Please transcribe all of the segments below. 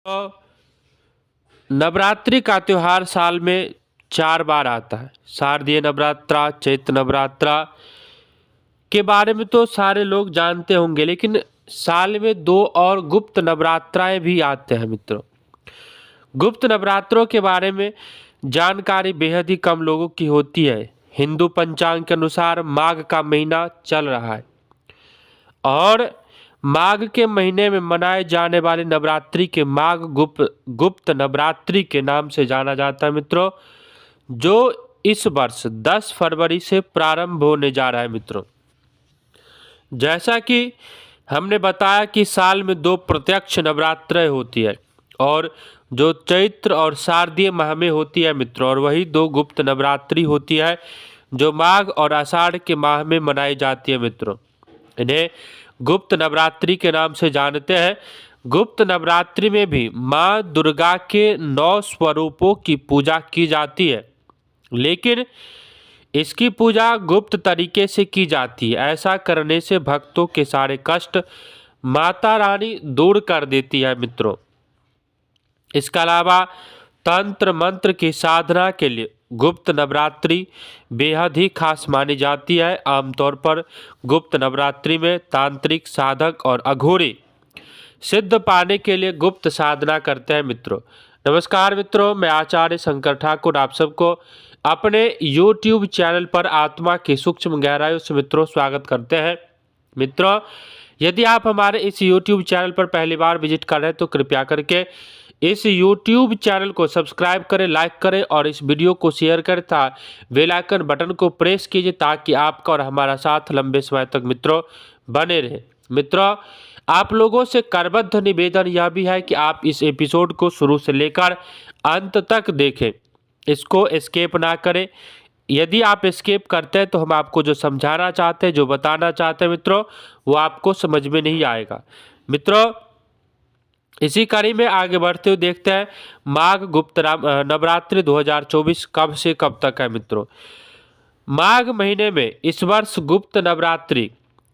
तो नवरात्रि का त्योहार साल में 4 बार आता है। शारदीय नवरात्रा, चैत्र नवरात्रा के बारे में तो सारे लोग जानते होंगे, लेकिन साल में 2 और गुप्त नवरात्राएं भी आते हैं मित्रों। गुप्त नवरात्रों के बारे में जानकारी बेहद ही कम लोगों की होती है। हिंदू पंचांग के अनुसार माघ का महीना चल रहा है और माघ के महीने में मनाए जाने वाले नवरात्रि के माघ गुप्त नवरात्रि के नाम से जाना जाता है मित्रों, जो इस वर्ष 10 फरवरी से प्रारंभ होने जा रहा है मित्रों। जैसा कि हमने बताया कि साल में 2 प्रत्यक्ष नवरात्रें होती है और जो चैत्र और शारदीय माह में होती है मित्रों, और वही 2 गुप्त नवरात्रि होती है जो माघ और आषाढ़ के माह में मनाई जाती है मित्रों। इन्हें गुप्त नवरात्रि के नाम से जानते हैं। गुप्त नवरात्रि में भी माँ दुर्गा के 9 स्वरूपों की पूजा की जाती है, लेकिन इसकी पूजा गुप्त तरीके से की जाती है। ऐसा करने से भक्तों के सारे कष्ट माता रानी दूर कर देती है मित्रों। इसके अलावा तंत्र मंत्र की साधना के लिए गुप्त नवरात्रि बेहद ही खास मानी जाती है। आमतौर पर गुप्त नवरात्रि में तांत्रिक साधक और अघोरी सिद्ध पाने के लिए गुप्त साधना करते हैं मित्रों। नमस्कार मित्रों, मैं आचार्य शंकर ठाकुर आप सबको अपने YouTube चैनल पर आत्मा की सूक्ष्म गहराइयों से मित्रों स्वागत करते हैं। मित्रों, यदि आप हमारे इस YouTube चैनल पर पहली बार विजिट कर रहे हैं तो कृपया करके इस YouTube चैनल को सब्सक्राइब करें, लाइक करें और इस वीडियो को शेयर करें तथा बेल आइकन बटन को प्रेस कीजिए ताकि आपका और हमारा साथ लंबे समय तक मित्रों बने रहे। मित्रों, आप लोगों से करबद्ध निवेदन यह भी है कि आप इस एपिसोड को शुरू से लेकर अंत तक देखें, इसको एस्केप ना करें। यदि आप एस्केप करते हैं तो हम आपको जो समझाना चाहते हैं, जो बताना चाहते हैं मित्रों, वो आपको समझ में नहीं आएगा। मित्रों, इसी कड़ी में आगे बढ़ते हुए देखते हैं माघ गुप्त नवरात्रि 2024 कब से कब तक है मित्रों। माघ महीने में इस वर्ष गुप्त नवरात्रि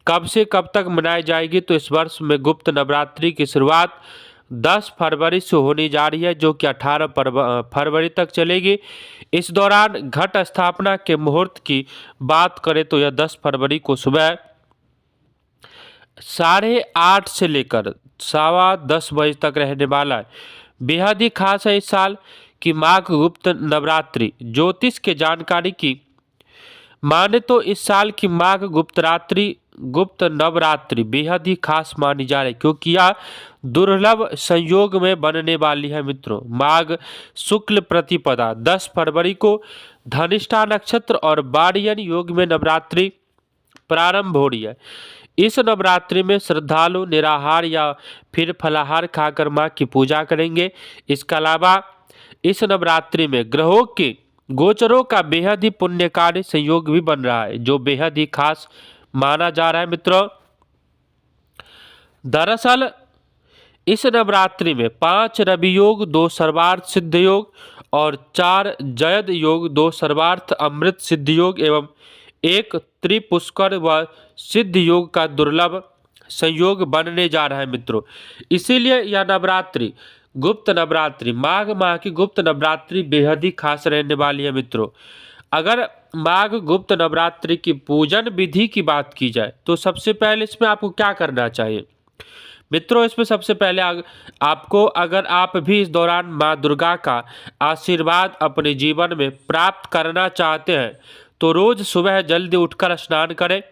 कब से कब तक मनाई जाएगी, तो इस वर्ष में गुप्त नवरात्रि की शुरुआत 10 फरवरी से होने जा रही है, जो कि 18 फरवरी तक चलेगी। इस दौरान घट स्थापना के मुहूर्त की बात करें तो यह 10 फरवरी को सुबह 8:30 से लेकर 10:15 बजे तक रहने वाला है। बेहद ही खास है इस साल की माघ गुप्त नवरात्रि। ज्योतिष के जानकारी की माने तो इस साल की माघ गुप्त नवरात्रि बेहद ही खास मानी जा रही है, क्योंकि यह दुर्लभ संयोग में बनने वाली है मित्रों। माघ शुक्ल प्रतिपदा 10 फरवरी को धनिष्ठा नक्षत्र और बाड़ियन योग में नवरात्रि प्रारंभ हो रही है। इस नवरात्रि में श्रद्धालु निराहार या फिर फलाहार खाकर मां की पूजा करेंगे। इसके अलावा इस नवरात्रि में ग्रहों के गोचरों का बेहद ही पुण्यकारी संयोग भी बन रहा है, जो बेहद ही खास माना जा रहा है मित्रों। दरअसल इस नवरात्रि में 5 रवि योग, 2 सर्वार्थ सिद्ध योग और 4 जयद योग, 2 सर्वार्थ अमृत सिद्ध योग एवं 1 त्रिपुष्कर व सिद्ध योग का दुर्लभ संयोग बनने जा रहा है मित्रों। इसीलिए यह नवरात्रि गुप्त नवरात्रि, माघ माह की गुप्त नवरात्रि बेहद ही खास रहने वाली है मित्रों। अगर माघ गुप्त नवरात्रि की पूजन विधि की बात की जाए तो सबसे पहले इसमें आपको क्या करना चाहिए मित्रों। इसमें सबसे पहले आपको, अगर आप भी इस दौरान माँ दुर्गा का आशीर्वाद अपने जीवन में प्राप्त करना चाहते हैं तो रोज सुबह जल्दी उठकर स्नान करें,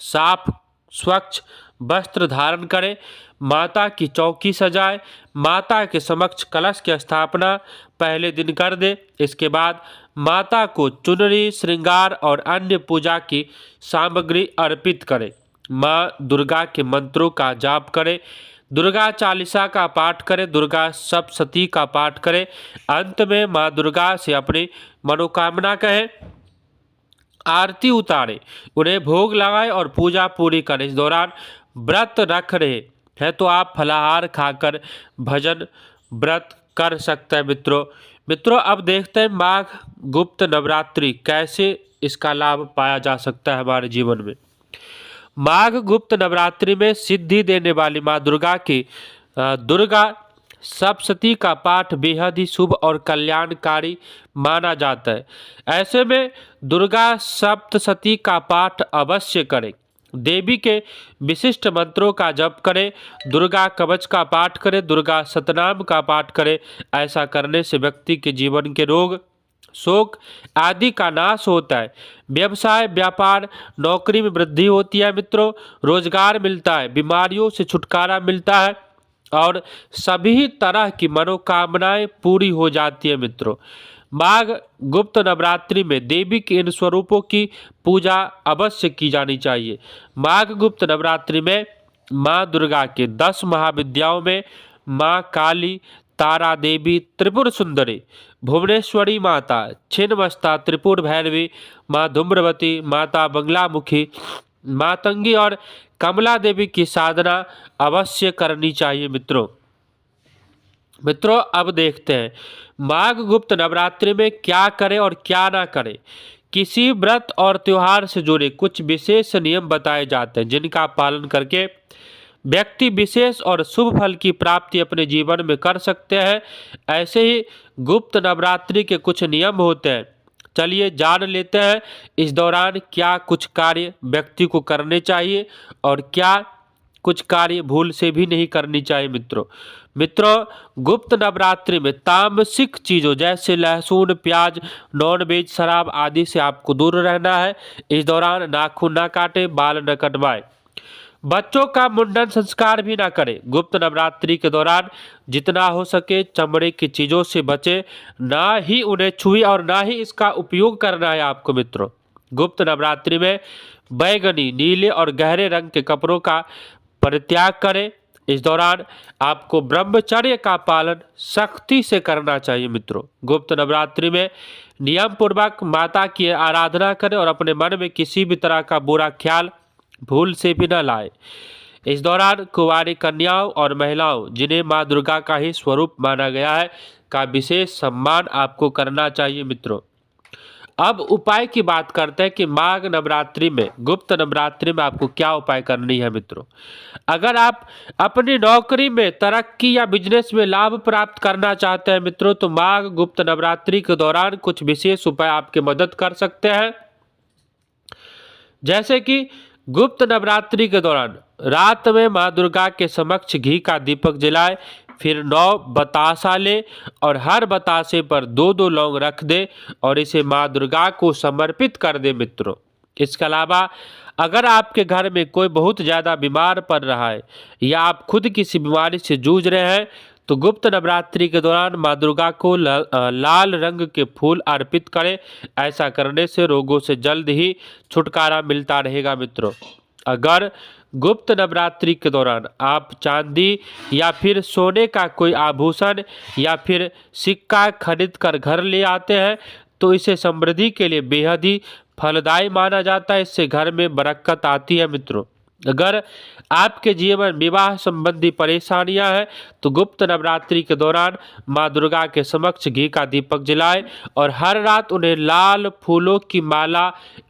साफ स्वच्छ वस्त्र धारण करें, माता की चौकी सजाएं, माता के समक्ष कलश की स्थापना पहले दिन कर दें। इसके बाद माता को चुनरी, श्रृंगार और अन्य पूजा की सामग्री अर्पित करें। माँ दुर्गा के मंत्रों का जाप करें, दुर्गा चालीसा का पाठ करें, दुर्गा सप्तशती का पाठ करें। अंत में माँ दुर्गा से अपनी मनोकामना कहें, आरती उतारें, उन्हें भोग लगाएं और पूजा पूरी करें। इस दौरान व्रत रख रहे हैं तो आप फलाहार खाकर भजन व्रत कर सकते हैं मित्रों। अब देखते हैं माघ गुप्त नवरात्रि कैसे इसका लाभ पाया जा सकता है हमारे जीवन में। माघ गुप्त नवरात्रि में सिद्धि देने वाली माँ दुर्गा की दुर्गा सप्तशती का पाठ बेहद ही शुभ और कल्याणकारी माना जाता है। ऐसे में दुर्गा सप्तशती का पाठ अवश्य करें। देवी के विशिष्ट मंत्रों का जप करें, दुर्गा कवच का पाठ करें, दुर्गा सतनाम का पाठ करें। ऐसा करने से व्यक्ति के जीवन के रोग, शोक आदि का नाश होता है। व्यवसाय, व्यापार, नौकरी में वृद्धि होती है मित्रों, रोजगार मिलता है, बीमारियों से छुटकारा मिलता है और सभी तरह की मनोकामनाएं पूरी हो जाती है मित्रों। माघ गुप्त नवरात्रि में देवी के इन स्वरूपों की पूजा अवश्य की जानी चाहिए। माघ गुप्त नवरात्रि में माँ दुर्गा के 10 महाविद्याओं में माँ काली, तारा देवी, त्रिपुर सुंदरी, भुवनेश्वरी माता, छिन्नमस्ता, त्रिपुर भैरवी, माँ धूम्रवती, माता बंगलामुखी, मातंगी और कमला देवी की साधना अवश्य करनी चाहिए मित्रों। अब देखते हैं माघ गुप्त नवरात्रि में क्या करें और क्या ना करें। किसी व्रत और त्योहार से जुड़े कुछ विशेष नियम बताए जाते हैं जिनका पालन करके व्यक्ति विशेष और शुभ फल की प्राप्ति अपने जीवन में कर सकते हैं। ऐसे ही गुप्त नवरात्रि के कुछ नियम होते हैं, चलिए जान लेते हैं इस दौरान क्या कुछ कार्य व्यक्ति को करने चाहिए और क्या कुछ कार्य भूल से भी नहीं करनी चाहिए मित्रों गुप्त नवरात्रि में तामसिक चीज़ों जैसे लहसुन, प्याज, नॉनवेज, शराब आदि से आपको दूर रहना है। इस दौरान नाखून ना काटे, बाल न कटवाएं, बच्चों का मुंडन संस्कार भी ना करें। गुप्त नवरात्रि के दौरान जितना हो सके चमड़े की चीज़ों से बचे, ना ही उन्हें छुए और ना ही इसका उपयोग करना है आपको मित्रों। गुप्त नवरात्रि में बैगनी, नीले और गहरे रंग के कपड़ों का परित्याग करें। इस दौरान आपको ब्रह्मचर्य का पालन सख्ती से करना चाहिए मित्रों। गुप्त नवरात्रि में नियम पूर्वक माता की आराधना करें और अपने मन में किसी भी तरह का बुरा ख्याल भूल से भी न लाए। इस दौरान कुंवारी कन्याओं और महिलाओं जिन्हें माँ दुर्गा का ही स्वरूप माना गया है का विशेष सम्मान आपको करना चाहिए मित्रों। अब उपाय की बात करते हैं कि माघ नवरात्रि में, गुप्त नवरात्रि में आपको क्या उपाय करनी है मित्रों। अगर आप अपनी नौकरी में तरक्की या बिजनेस में लाभ प्राप्त करना चाहते हैं मित्रों, तो माघ गुप्त नवरात्रि के दौरान कुछ विशेष उपाय आपकी मदद कर सकते हैं। जैसे कि गुप्त नवरात्रि के दौरान रात में माँ दुर्गा के समक्ष घी का दीपक जलाए, फिर 9 बतासा ले और हर बतासे पर 2-2 लौंग रख दे और इसे माँ दुर्गा को समर्पित कर दे मित्रों। इसके अलावा अगर आपके घर में कोई बहुत ज़्यादा बीमार पड़ रहा है या आप खुद किसी बीमारी से जूझ रहे हैं, तो गुप्त नवरात्रि के दौरान माँ दुर्गा को लाल रंग के फूल अर्पित करें। ऐसा करने से रोगों से जल्द ही छुटकारा मिलता रहेगा मित्रों। अगर गुप्त नवरात्रि के दौरान आप चांदी या फिर सोने का कोई आभूषण या फिर सिक्का खरीद कर घर ले आते हैं, तो इसे समृद्धि के लिए बेहद ही फलदायी माना जाता है। इससे घर में बरकत आती है मित्रों। अगर आपके जीवन विवाह संबंधी परेशानियां हैं, तो गुप्त नवरात्रि के दौरान माँ दुर्गा के समक्ष घी का दीपक जलाएं और हर रात उन्हें लाल फूलों की माला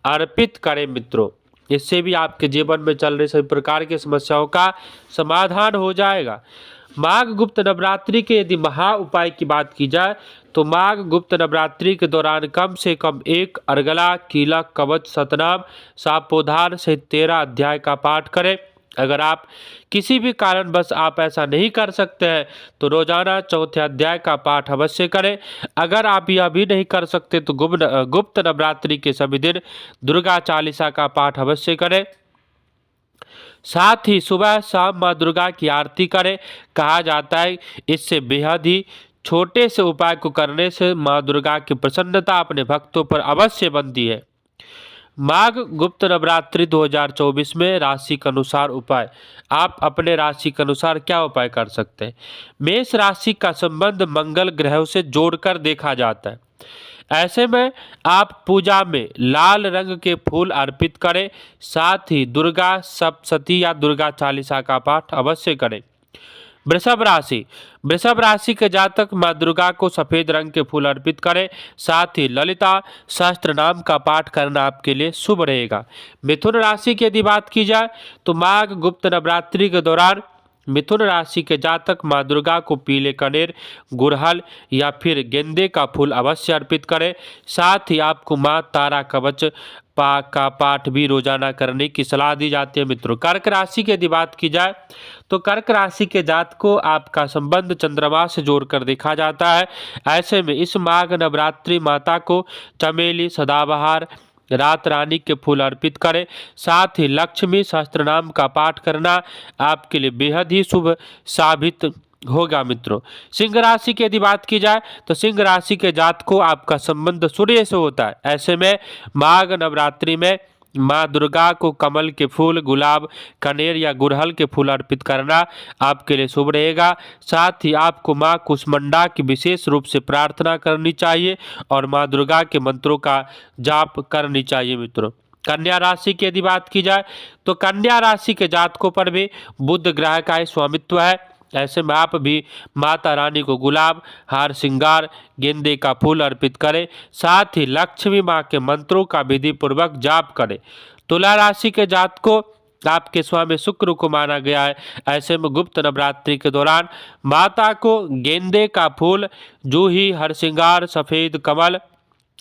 अर्पित करें मित्रों। इससे भी आपके जीवन में चल रही सभी प्रकार की समस्याओं का समाधान हो जाएगा। माघ गुप्त नवरात्रि के यदि महा उपाय की बात की जाए, तो माघ गुप्त नवरात्रि के दौरान कम से कम 1 अर्गला, कीलक, कवच, सतनाम, सापोद्धार सहित 13 अध्याय का पाठ करें। अगर आप किसी भी कारणवश आप ऐसा नहीं कर सकते हैं, तो रोजाना 4थे अध्याय का पाठ अवश्य करें। अगर आप यह भी नहीं कर सकते तो गुप्त नवरात्रि के सभी दिन दुर्गा चालीसा का पाठ अवश्य करें। साथ ही सुबह शाम माँ दुर्गा की आरती करें। कहा जाता है इससे बेहद ही छोटे से उपाय को करने से माँ दुर्गा की प्रसन्नता अपने भक्तों पर अवश्य बनती है। माघ गुप्त नवरात्रि 2024 में राशि के अनुसार उपाय। आप अपने राशि के अनुसार क्या उपाय कर सकते हैं। मेष राशि का संबंध मंगल ग्रहों से जोड़कर देखा जाता है। ऐसे में आप पूजा में लाल रंग के फूल अर्पित करें। साथ ही दुर्गा सप्तशती या दुर्गा चालीसा का पाठ अवश्य करें। वृषभ राशि के जातक माँ दुर्गा को सफेद रंग के फूल अर्पित करें। साथ ही ललिता सहस्त्र नाम का पाठ करना आपके लिए शुभ रहेगा। मिथुन राशि की यदि बात की जाए, तो माघ गुप्त नवरात्रि के दौरान मिथुन राशि के जातक माँ दुर्गा को पीले कनेर, गुड़हल या फिर गेंदे का फूल अवश्य अर्पित करें। साथ ही आपको माँ तारा कवच का पाठ भी रोजाना करने की सलाह दी जाती है मित्रों। कर्क राशि की यदि बात की जाए तो कर्क राशि के जात को आपका संबंध चंद्रमा से जोड़कर देखा जाता है। ऐसे में इस माघ नवरात्रि माता को चमेली, सदाबहार, रात रानी के फूल अर्पित करें। साथ ही लक्ष्मी सहस्त्रनाम का पाठ करना आपके लिए बेहद ही शुभ साबित होगा मित्रों। सिंह राशि की यदि बात की जाए तो सिंह राशि के जात को आपका संबंध सूर्य से होता है। ऐसे में माघ नवरात्रि में माँ दुर्गा को कमल के फूल, गुलाब, कनेर या गुड़हल के फूल अर्पित करना आपके लिए शुभ रहेगा। साथ ही आपको माँ कुष्मांडा की विशेष रूप से प्रार्थना करनी चाहिए और माँ दुर्गा के मंत्रों का जाप करनी चाहिए मित्रों। कन्या राशि की यदि बात की जाए तो कन्या राशि के जातकों पर भी बुध ग्रह का स्वामित्व है। ऐसे में आप भी माता रानी को गुलाब, हार श्रृंगार, गेंदे का फूल अर्पित करें। साथ ही लक्ष्मी माँ के मंत्रों का विधि पूर्वक जाप करें। तुला राशि के जातकों आपके स्वामी शुक्र को माना गया है। ऐसे में गुप्त नवरात्रि के दौरान माता को गेंदे का फूल, जूही, हर श्रृंगार,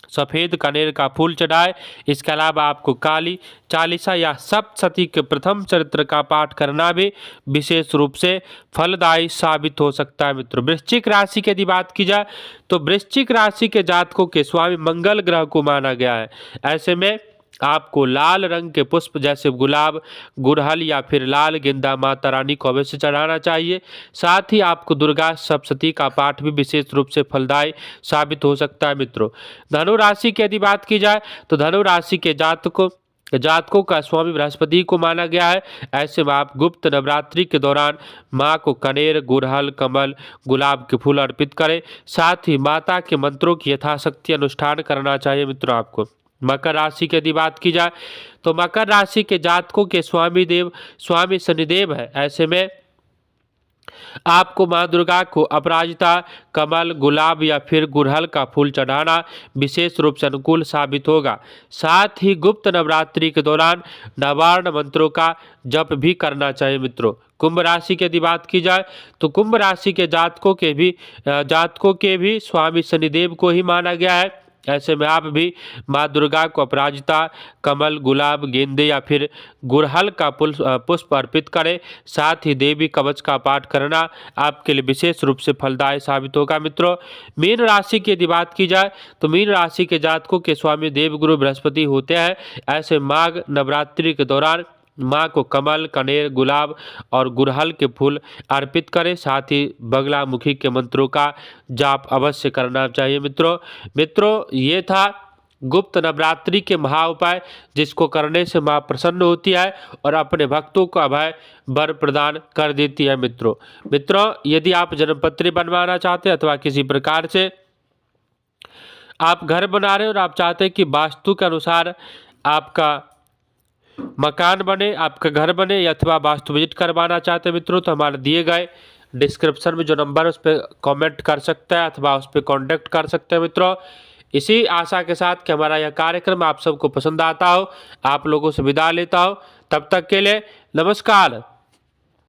सफ़ेद कनेर का फूल चढ़ाए। इसके अलावा आपको काली चालीसा या सप्तशती के प्रथम चरित्र का पाठ करना भी विशेष रूप से फलदायी साबित हो सकता है मित्रों। वृश्चिक राशि की यदि बात की जाए तो वृश्चिक राशि के जातकों के स्वामी मंगल ग्रह को माना गया है। ऐसे में आपको लाल रंग के पुष्प जैसे गुलाब, गुड़हल या फिर लाल गेंदा माता रानी को अवश्य चढ़ाना चाहिए। साथ ही आपको दुर्गा सप्तशती का पाठ भी विशेष रूप से फलदायी साबित हो सकता है मित्रों। धनु राशि की यदि बात की जाए तो धनु राशि के जातकों का स्वामी बृहस्पति को माना गया है। ऐसे में आप गुप्त नवरात्रि के दौरान माँ को कनेर, गुड़हल, कमल, गुलाब के फूल अर्पित करें। साथ ही माता के मंत्रों की यथाशक्ति अनुष्ठान करना चाहिए मित्रों आपको। मकर राशि की यदि बात की जाए तो मकर राशि के जातकों के स्वामी शनिदेव है। ऐसे में आपको माँ दुर्गा को अपराजिता, कमल, गुलाब या फिर गुड़हल का फूल चढ़ाना विशेष रूप से अनुकूल साबित होगा। साथ ही गुप्त नवरात्रि के दौरान नवार्ण मंत्रों का जप भी करना चाहिए मित्रों। कुंभ राशि की यदि बात की जाए तो कुंभ राशि के जातकों के भी स्वामी शनिदेव को ही माना गया है। ऐसे में आप भी माँ दुर्गा को अपराजिता, कमल, गुलाब, गेंदे या फिर गुड़हल का पुष्प अर्पित करें। साथ ही देवी कवच का पाठ करना आपके लिए विशेष रूप से फलदायी साबित होगा मित्रों। मीन राशि की यदि बात की जाए तो मीन राशि के जातकों के स्वामी देवगुरु बृहस्पति होते हैं। ऐसे माघ नवरात्रि के दौरान माँ को कमल, कनेर, गुलाब और गुड़हल के फूल अर्पित करें। साथ ही बगलामुखी के मंत्रों का जाप अवश्य करना चाहिए मित्रों ये था गुप्त नवरात्रि के महा उपाय जिसको करने से माँ प्रसन्न होती है और अपने भक्तों को अभय वर प्रदान कर देती है मित्रों यदि आप जन्मपत्री बनवाना चाहते हैं अथवा किसी प्रकार से आप घर बना रहे हो और आप चाहते हैं कि वास्तु के अनुसार आपका मकान बने, आपका घर बने अथवा वास्तु विजिट करवाना चाहते हैं मित्रों तो हमारे दिए गए डिस्क्रिप्शन में जो नंबर है उस पर कमेंट कर सकते हैं अथवा उस पर कॉन्टैक्ट कर सकते हैं मित्रों। इसी आशा के साथ कि हमारा यह कार्यक्रम आप सबको पसंद आता हो, आप लोगों से विदा लेता हो। तब तक के लिए नमस्कार।